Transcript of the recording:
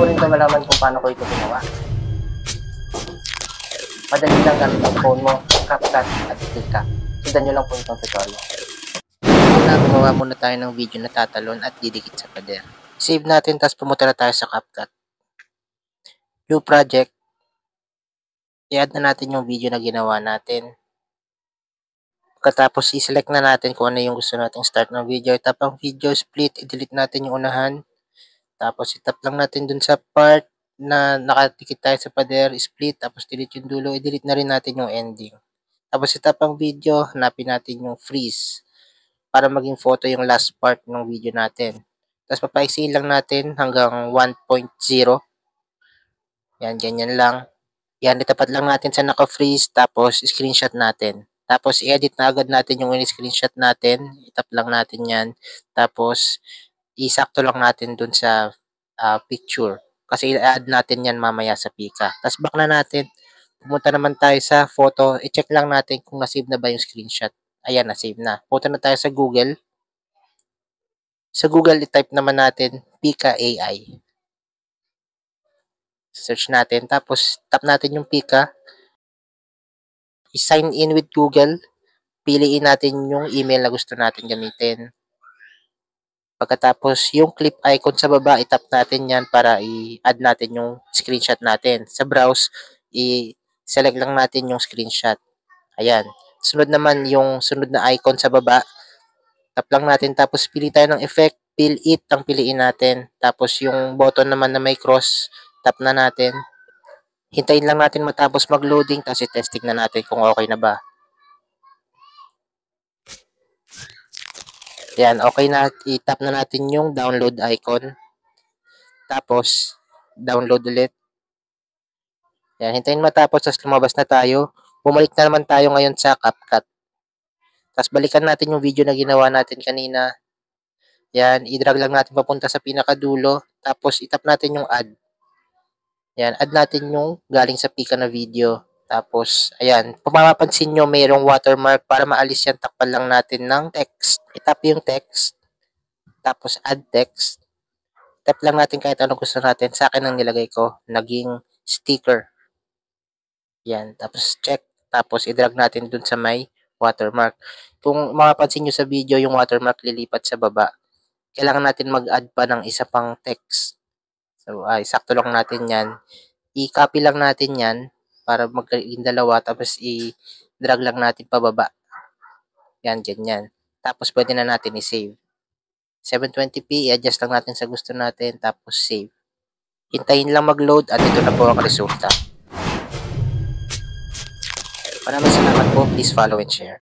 mo rin ba malaman kung paano ko ito ginawa? Madali lang gamit ang phone mo, CapCut at Pika. Sundan nyo lang po itong tutorial. Una, gumawa muna tayo ng video na tatalon at didikit sa pader. Save natin, tapos pumunta na tayo sa CapCut. New project. I-add na natin yung video na ginawa natin. Pagkatapos, i-select na natin kung ano yung gusto nating start ng video. Tap ang video, split, i-delete natin yung unahan. Tapos, itap lang natin dun sa part na nakatikit tayo sa pader, split, tapos delete yung dulo, i-delete na rin natin yung ending. Tapos, itap ang video, hanapin natin yung freeze para maging photo yung last part ng video natin. Tapos, papaisiin lang natin hanggang 1.0. Yan, ganyan lang. Yan, itapat lang natin sa naka-freeze, tapos screenshot natin. Tapos, i-edit na agad natin yung in-screenshot natin. Itap lang natin yan. Tapos, isakto lang natin dun sa picture. Kasi i-add natin yan mamaya sa Pika. Tapos, back na natin. Pumunta naman tayo sa photo. I-check lang natin kung na-save na ba yung screenshot. Ayan, na-save na. Punta na tayo sa Google. Sa Google, i-type naman natin Pika AI. Search natin. Tapos, tap natin yung Pika. I-sign in with Google. Piliin natin yung email na gusto natin gamitin. Pagkatapos, yung clip icon sa baba, itap natin yan para i-add natin yung screenshot natin. Sa browse, i-select lang natin yung screenshot. Ayan. Sunod naman yung sunod na icon sa baba. Tap lang natin. Tapos, pili tayo ng effect. Fill it ang piliin natin. Tapos, yung button naman na may cross, tap na natin. Hintayin lang natin matapos mag-loading, tapos i-testing na natin kung okay na ba. Yan, okay na. I-tap na natin yung download icon. Tapos, download ulit. Yan, hintayin matapos, tapos lumabas na tayo. Bumalik na naman tayo ngayon sa CapCut. Tapos, balikan natin yung video na ginawa natin kanina. Yan, i-drag lang natin papunta sa pinakadulo. Tapos, itap natin yung add. Yan, add natin yung galing sa Pika na video. Tapos, ayan, kung mapapansin nyo, mayroong watermark. Para maalis yan, takpan lang natin ng text. Itap yung text. Tapos, add text. Tap lang natin kahit anong gusto natin. Sa akin ang nilagay ko, naging sticker. Yan, tapos check. Tapos, i-drag natin dun sa may watermark. Kung mapapansin nyo sa video, yung watermark lilipat sa baba. Kailangan natin mag-add pa ng isa pang text. So, sakto lang natin yan. I-copy lang natin yan para magkaroon dalawa. Tapos, i-drag lang natin pababa. Yan, ganyan. Tapos, pwede na natin i-save. 720p, i-adjust lang natin sa gusto natin. Tapos, save. Hintayin lang mag-load at ito na po ang resulta. Maraming salamat po. Please follow and share.